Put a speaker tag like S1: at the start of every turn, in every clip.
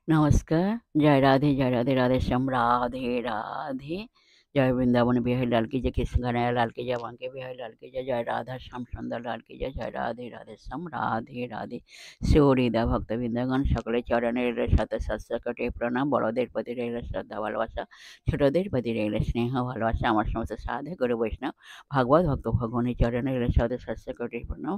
S1: नमस्कार। जय राधे राधे श्याम राधे राधे। जय वृंदावन बिहारी लाल की जय, कृष्ण कन्हैया लाल की जय, बांके बिहारी लाल की जय, जय राधा श्याम सुंदर लाल की जय, जय राधे राधे श्याम राधे राधे। শিউরিদা ভক্তবৃন্দগণ সকলে চরণে রইল শত সহস্র প্রণাম। বড়দের প্রতি রইল শ্রদ্ধা ভালোবাসা, ছোটদের প্রতি রইল স্নেহ ভালোবাসা। আমার সমস্ত সাধে গুরু বৈষ্ণব ভাগবত ভক্ত ভগবানের চরণে রইল শত সহস্র প্রণাম,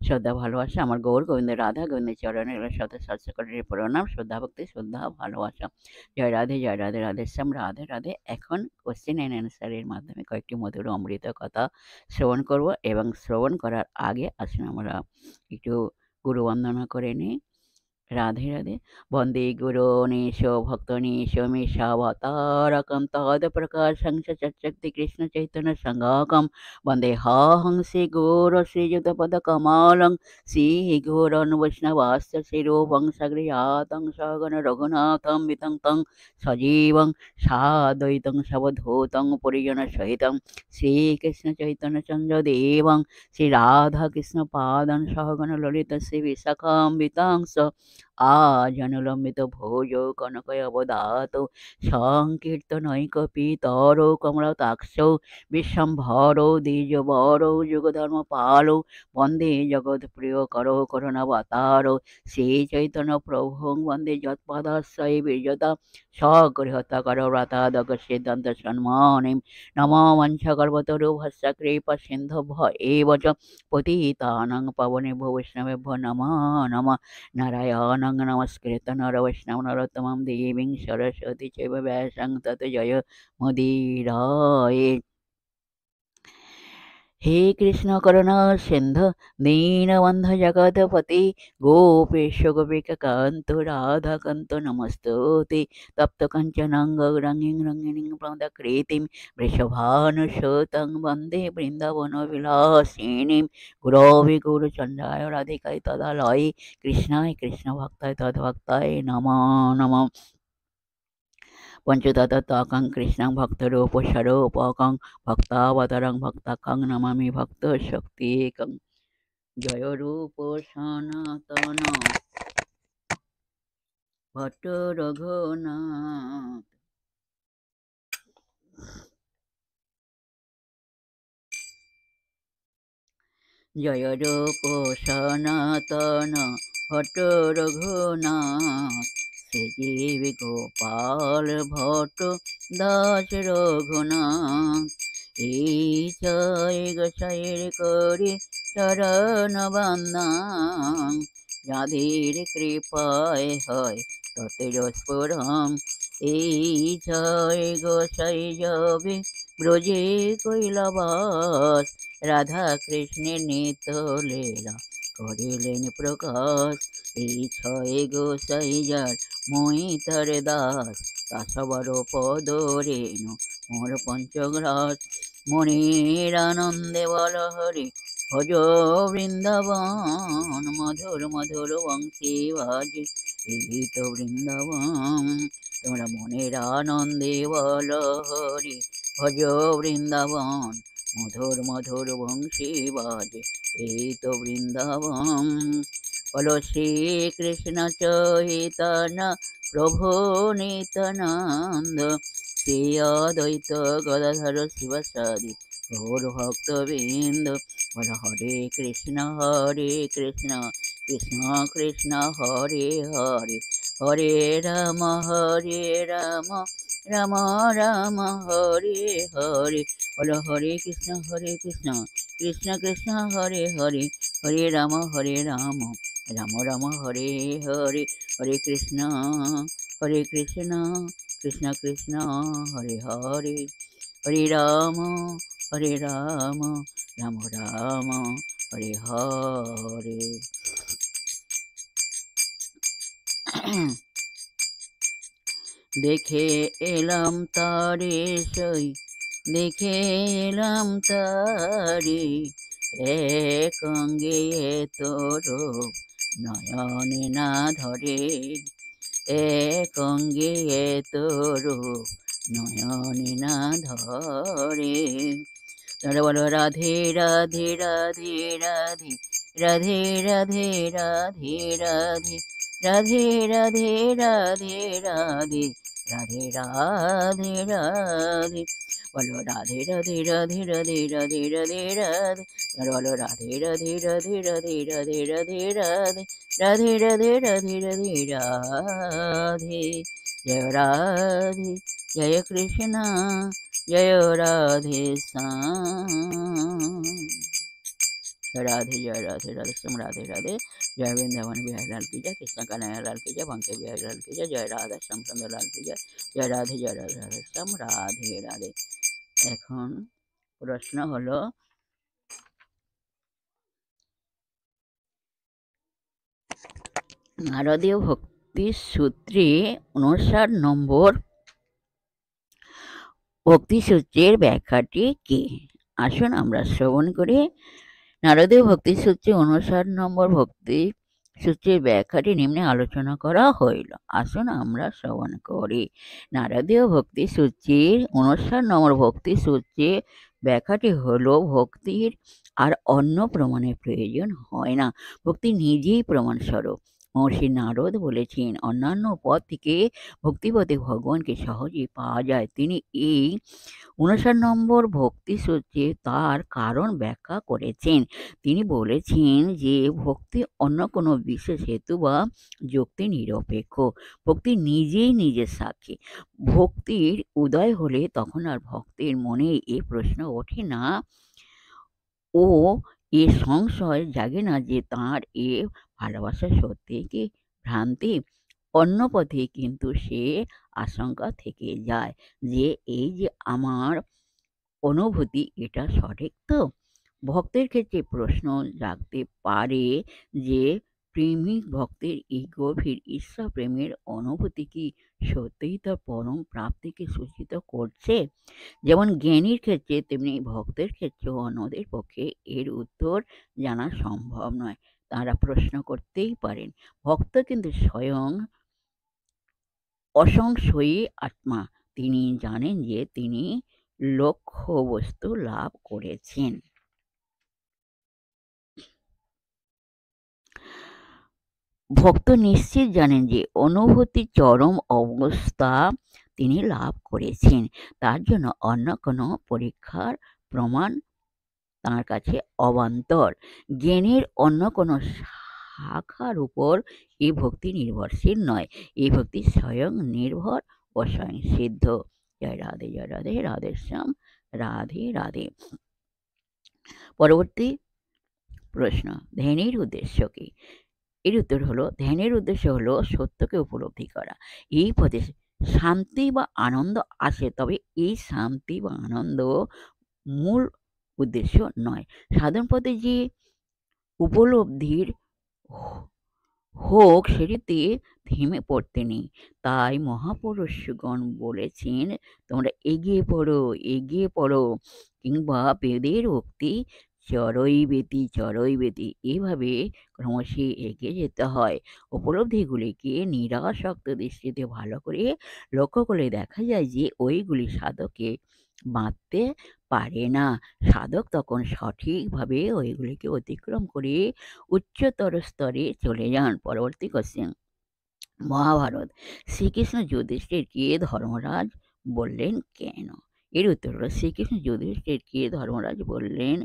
S1: শ্রদ্ধা ভালোবাসা। আমার গৌর গোবিন্দ রাধা গোবিন্দের চরণে রইল শত সহস্র প্রণাম, শ্রদ্ধা ভক্তি শ্রদ্ধা ভালোবাসা। জয় রাধে রাধে শ্যাম রাধে রাধে। এখন কোশ্চেন অ্যান্ড অ্যান্সারের মাধ্যমে কয়েকটি মধুর অমৃত কথা শ্রবণ করব, এবং শ্রবণ করার আগে আসুন আমরা একটু গুরু বন্দনা করে নিই। রাধে রাধে। বন্দে গুরুনীশ ভক্তনীশ মেষাবতারকম তৎপ্রকাশং সচক্ষতি কৃষ্ণ চৈতন্য সংঘাকম বন্দে হাহং শ্রী গৌর শ্রীযুতপদকমলং শ্রী গৌরন বৈষ্ণবাস্য শিরোপং সগৃহাতং সগণ রঘুনাথং বিতং তং সজীবং সাদ্বৈতং সবধূতং পরিজন সহিতং শ্রীকৃষ্ণ চৈতন্য চন্দ্র দেবং শ্রী রাধা কৃষ্ণ পাদং সহগণ ললিত শ্রী বিশাখাম্বিতাংশ আজনুলম্বিত ভোজ কনকয় অবদাত সংকীর্তনৈক পিতর কমলতাক্ষ বিশ্বম্ভর দ্বিজবর যুগধর্ম পাল বন্দে জগৎ প্রিয় কর করুণাবতার শ্রী চৈতন্য প্রভু বন্দে যৎপদাশ্রয় বিজতা স্বগৃহতা কর ব্রতাদক সিদ্ধান্ত সম্মানিম নমো মঞ্চগর্ভতরু ভস্য কৃপা সিন্ধুভ্য এব চ পতিতানাং পাবনেভ্যো বৈষ্ণবেভ্যো নমো নমঃ। নারায়ণং নমস্কৃত্য নর বৈষ্ণব নরোত্তমং দেবীং সরস্বতী চৈব ব্যাসং ততো জয় মুদীরয়ে। हे कृष्ण करुणा सिंधु दीनबन्धु जगत्पति गोपेश गोपिकान्त राधाकान्त नमस्तुते। तप्त कंचनं गौराङ्गीं रङ्गिणीं प्रमदकृतिं वृषभानुसुतं वन्दे वृन्दावनविलासिनीं। गुरवे गौरचन्द्राय राधिकाय तदालये कृष्णाय कृष्णभक्ताय तद्भक्ताय नमो नमः। পঞ্চতত্ত্বকং কৃষ্ণং ভক্তরূপস্বরূপকং ভক্তাবতারং ভক্তাকং নমামি ভক্ত শক্তিকং। জয় রূপ সনাতন ভট্ট রঘুনাথ। জয় রূপ সনাতন ভট্ট রঘুনাথ। শ্রীজীব গোপাল ভট্ট দাস রঘুনাথ। এই জয় গোসাইর করি চরণ বন্দন, যাদের কৃপায় হয় ততের স্ফুরণ। এই জয় গোসাই যাবে ব্রজে কৈলাবাস, রাধা কৃষ্ণের নিত্য লীলা করিলেন প্রকাশ। এই ছয় গোসাই যার মই তার দাস, তাসবর পদ রেণু মোর পঞ্চগ্রাস। মনের আনন্দে বল হরি ভজ বৃন্দাবন, মধুর মধুর বংশী বাজে এই তো বৃন্দাবন। তোমরা মনের আনন্দে বল হরি ভজ বৃন্দাবন, মধুর মধুর বংশী বাজে এই তো বৃন্দাবন। বলো শ্রীকৃষ্ণ চৈতন্য প্রভু নিত্যানন্দ, শ্রী অদ্বৈত গদাধর শিবসাদি গৌর ভক্তবৃন্দ। বলো হরে কৃষ্ণ কৃষ্ণ কৃষ্ণ হরে হরে, হরে রাম রাম রাম হরে হরে। বলো হরে কৃষ্ণ কৃষ্ণ কৃষ্ণ হরে হরে, হরে রাম রাম রাম হরে হরে। হরে কৃষ্ণ কৃষ্ণ কৃষ্ণ হরে হরে, হরে রাম রাম রাম হরে হরে। দেখে এলাম তারে সই, দেখে এলাম তারে, এক অঙ্গে তোর নয়নে না ধরে, এক অঙ্গে তোর নয়নে না ধরে। তারা বলো রাধে রাধে রাধে রাধে রাধে রাধে রাধে রাধে রাধে রাধে রাধে রাধে রাধে রাধে রাধে বলো রাধে রাধে রাধে রাধে রাধে রাধে রাধে বলো রাধে রাধে রাধে রাধে রাধে রাধে রাধে রাধে রাধে রাধে রাধে জয় রাধে জয় কৃষ্ণ জয় রাধে শ্যাম राधे जय राधे राधे श्याम राधे राधे जय वृंदावन बिहारी लाल की जय कृष्ण कन्हैया लाल की जय बांके बिहारी लाल की जय जय राधा श्याम सुंदर लाल की जय राधे राधे श्याम राधे राधे। এখন প্রশ্ন হলো নারদীয় ভক্তি সূত্রে 59 নম্বর ভক্তি সূত্রের ব্যাখ্যাটি কি? আসুন আমরা শ্রবণ করি। নারদীয় ভক্তি সূত্রে 59 নম্বর ভক্তি সূত্রের ব্যাখ্যাটি নিম্নে আলোচনা করা হইল। আসুন আমরা শ্রবণ করি। নারদীয় ভক্তি সূত্রের 59 নম্বর ভক্তি সূত্রে ব্যাখ্যাটি হলো ভক্তির আর অন্য প্রমাণের প্রয়োজন হয় না, ভক্তি নিজেই প্রমাণস্বরূপ। মহর্ষি নারদ বলেছেন অন্যান্য পথ থেকে ভক্তিপথে ভগবানকে সহজেই পাওয়া যায়। তিনি এই 59 নম্বর ভক্তি সূত্রে তার কারণ ব্যাখ্যা করেছেন। তিনি বলেছেন যে ভক্তি অন্য কোনো বিশেষ হেতু বা যুক্তি নিরপেক্ষ, ভক্তি নিজেই নিজের সাক্ষী। ভক্তির উদয় হলে তখন আর ভক্তের মনে এ প্রশ্ন ওঠে না ও এ সংশয় জাগে না যে তাঁর এ ভালোবাসা সত্যি কি ভ্রান্তি। অন্য পথে কিন্তু সে আশঙ্কা থেকে যায় যে এই যে আমার অনুভূতি এটা সঠিক তো। ভক্তের ক্ষেত্রে প্রশ্ন জাগতে পারে যে প্রেমিক ভক্তের এই গভীর ঈর্ষা প্রেমের অনুভূতি কি সত্যিই তার পরম প্রাপ্তিকে সূচিত করছে? যেমন জ্ঞানীর ক্ষেত্রে তেমনি ভক্তের ক্ষেত্রেও অন্যদের পক্ষে এর উত্তর জানা সম্ভব নয়। তারা প্রশ্ন করতেই পারেন, ভক্ত কিন্তু স্বয়ং অসংশয়ী আত্মা, তিনি জানেন যে তিনি লক্ষ্য বস্তু লাভ করেছেন। ভক্ত নিশ্চিত জানেন যে অনুভূতির চরম অবস্থা তিনি লাভ করেছেন। তার জন্য অন্য কোনো পরীক্ষার প্রমাণ তার কাছে অবান্তর। জ্ঞানের অন্য কোনো শাখার উপর এই ভক্তি নির্ভরশীল নয়, এই ভক্তি স্বয়ং নির্ভর ও স্বয়ং সিদ্ধ। জয় রাধে রাধে শ্যাম রাধে রাধে। পরবর্তী প্রশ্ন, ধ্যানের উদ্দেশ্য কি? এর উত্তর হলো ধ্যানের উদ্দেশ্য হলো সত্যকে উপলব্ধি করা। এই পথে শান্তি বা আনন্দ আসে, তবে এই শান্তি বা আনন্দ মূল উদ্দেশ্য নয়। সাধন পথে যে উপলব্ধির হোক সেটিতে থেমে পড়তে নেই। তাই মহাপুরুষগণ বলেছেন তোমরা এগিয়ে পড়ো, কিংবা বেদের উক্তি চরৈবেতি এভাবে ক্রমশই এগিয়ে যেতে হয়। উপলব্ধিগুলিকে নিরাসক্ত দৃষ্টিতে ভালো করে লক্ষ্য করলে দেখা যায় যে ওইগুলি সাধককে বাঁধতে পারে না। সাধক তখন সঠিকভাবে ওইগুলিকে অতিক্রম করে উচ্চতর স্তরে চলে যান। পরবর্তী কোশ্চেন, মহাভারত শ্রীকৃষ্ণ যুধিষ্ঠিরকে ধর্মরাজ বললেন কেন? এর উত্তর হলো শ্রীকৃষ্ণ যুধিষ্ঠিরকে ধর্মরাজ বললেন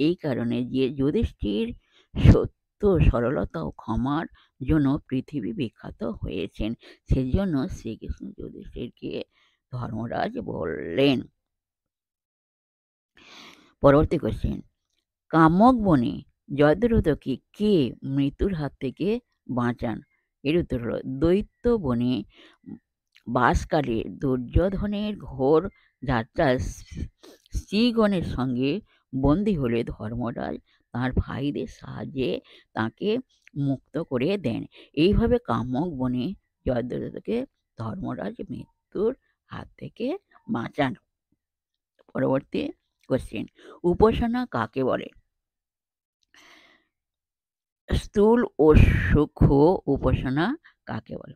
S1: এই কারণে যে যুধিষ্ঠির সত্য, সরলতা ও ক্ষমার জন্য পৃথিবী বিখ্যাত হয়েছেন। সেজন্য শ্রীকৃষ্ণ যুধিষ্ঠিরকে ধর্মরাজ বললেন। পরবর্তী কোশ্চেন, কামক বনে জয়দ্রথকে কে মৃত্যুর হাত থেকে বাঁচান? এর উত্তর হলো দৈত্য বনে বাসকালে দুর্যোধনের ঘোর যাত্রায় স্ত্রীগণের সঙ্গে বন্দী হলে ধর্মরাজ তাঁর ভাইদের সাহায্যে তাকে মুক্ত করে দেন। এইভাবে কামক বনে জয়দ্রথকে ধর্মরাজ মৃত্যুর হাত থেকে বাঁচান। পরবর্তী কোশ্চেন, উপাসনা কাকে বলে? স্থূল ও সূক্ষ্ম উপাসনা কাকে বলে?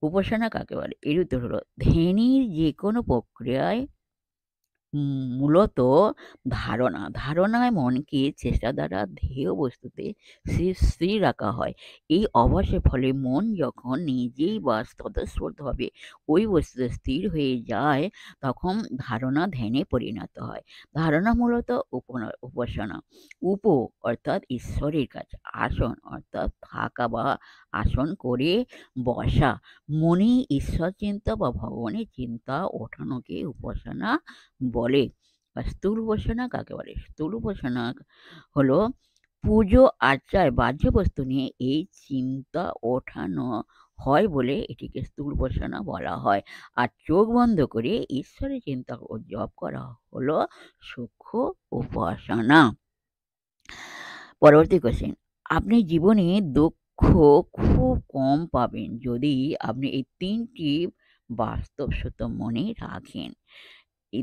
S1: উপাসনা কাকে বলে? এর উত্তর হলো ধ্যানের যে কোনো প্রক্রিয়ায় মূলত ধারণায় মনকে চেষ্টা দ্বারা ধ্যেয় বস্তুতে স্থির রাখা হয়। এই অভ্যাসের ফলে মন যখন নিজেই বা স্বতঃস্ফূর্তভাবে ওই বস্তুতে স্থির হয়ে যায়, তখন ধারণা ধ্যানে পরিণত হয়। ধারণা মূলত উপাসনা। অর্থাৎ ঈশ্বরের কাছে, আসন অর্থাৎ থাকা বা আসন করে বসা। মনে ঈশ্বর চিন্তা বা ভগবানের চিন্তা ওঠানোকে উপাসনা বলে। স্থূল উপাসনা কাকে বলে? স্থূল উপাসনা হলো পুজো আর্চায় বাহ্য বস্তু নিয়ে এই চিন্তা ওঠানো হয় বলে এটিকে স্থূল উপাসনা বলা হয়। আর চোখ বন্ধ করে ঈশ্বরের চিন্তা ও জপ করা হলো সূক্ষ্ম উপাসনা। পরবর্তী কোশ্চেন, আপনি জীবনে দুঃখ খুব কম পাবেন যদি আপনি এই তিনটি বাস্তব সত্য মনে রাখেন। এই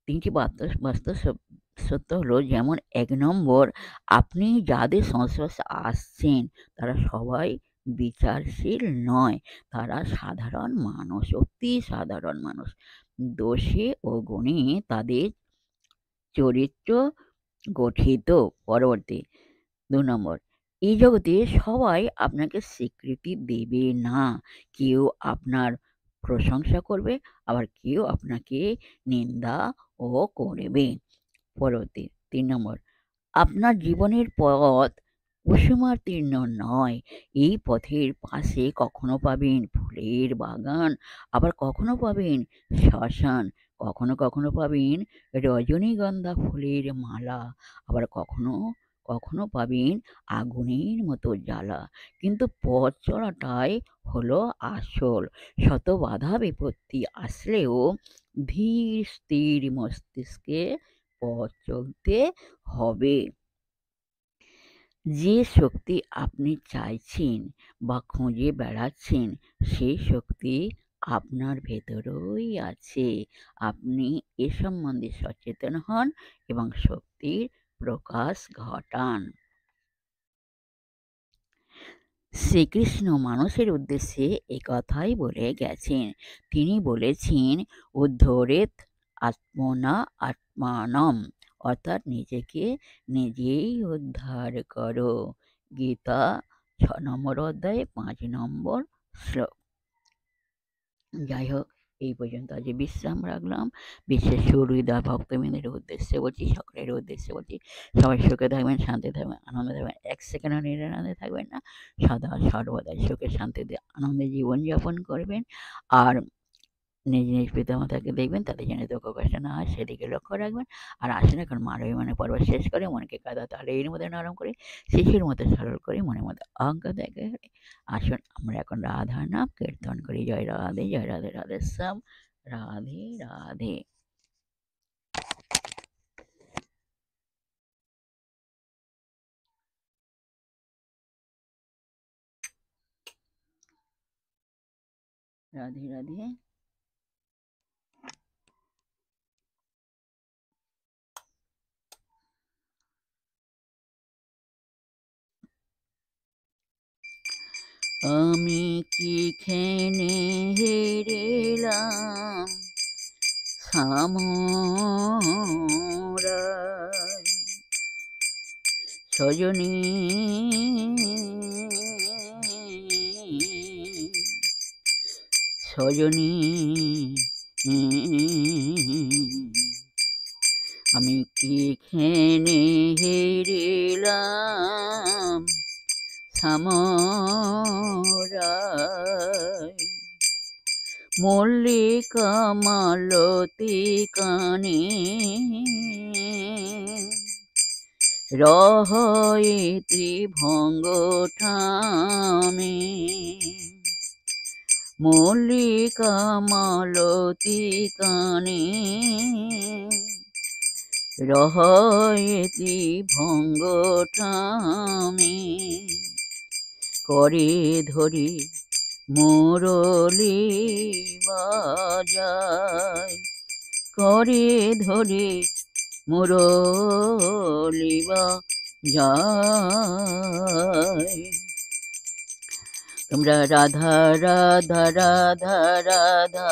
S1: তিনটি বাস্তব সত্য হলো, যেমন ১ নম্বর, আপনি যাদের সংস্পর্শে আসছেন তারা সবাই বিচারশীল নয়, তারা সাধারণ মানুষ, অতি সাধারণ মানুষ। দোষে ও গুণে তাদের চরিত্র গঠিত। পরবর্তী ২ নম্বর, এই জগতে সবাই আপনাকে স্বীকৃতি দেবে না। কেউ আপনার প্রশংসা করবে, আবার কেউ আপনাকে নিন্দা ও করবে। পরবর্তী ৩ নম্বর, আপনার জীবনের পথ কুসুমাতীর্ণ নয়। এই পথের পাশে কখনো পাবেন ফুলের বাগান, আবার কখনো পাবেন শ্মশান, কখনো কখনো পাবেন রজনীগন্ধা ফুলের মালা, আবার কখনো কখনো পাবেন আগুনের মতো জ্বালা। কিন্তু পথ চলাটাই হলো আসল। শত বাধা বিপত্তি আসলেও ধীর স্থির মস্তিষ্কে পথ চলতে হবে। যে শক্তি আপনি চাইছেন বা খুঁজে বেড়াচ্ছেন, সেই শক্তি আপনার ভেতরেই আছে। আপনি এ সম্বন্ধে সচেতন হন এবং শক্তির প্রকাশ ঘটান। শ্রীকৃষ্ণ মানুষের উদ্দেশ্যে একথাই বলে গেছেন। তিনি বলেছেন, উদ্ধরেৎ আত্মনা আত্মানম, অর্থাৎ নিজেকে নিজেই উদ্ধার করো। গীতা ৬ নম্বর অধ্যায়ে ৫ নম্বর শ্লোক। যাই হোক, এই পর্যন্ত আজ বিশ্রাম রাখলাম। বিশেষ সুহৃদয় ভক্তবৃন্দের উদ্দেশ্যে বলছি, সকলের উদ্দেশ্যে বলছি, সবাই সুখে থাকবেন, শান্তি থাকবেন, আনন্দে থাকবেন, এক সেকেন্ডও নিরানন্দে থাকবেন না, সদা সর্বদা সুখে শান্তিতে আনন্দে জীবনযাপন করবেন। আর নিজ নিজ পিতামাতাকে দেখবেন তাদের যেন দুঃখ কষ্ট না হয় সেদিকে লক্ষ্য রাখবেন। আর আসুন এখন মার অভিমানে পর্ব শেষ করে মনকে কাদা তাহলে এর মধ্যে নরম করে শিশুর মতো সরল করে মনের মধ্যে অহংকার দেখে আসুন আমরা এখন রাধা নাম কীর্তন করি। জয় রাধে, জয় রাধে, রাধে শ্যাম, রাধে রাধে। রাধে রাধে। আমি কি খেনে হেরিলাম সামরাই সজনী, সজনী আমি কি খেনে হেরিলাম সামরাই মল্লিকা মালতী কানে রহয়ে ত্রিভঙ্গ ঠামে মল্লিকা মালতী কানে রহয়ে ত্রিভঙ্গ ঠামে করে ধরি মুরলী বাজায় করে ধরে মুরলী বাজায়। তোমরা রাধা রাধা রাধা রাধা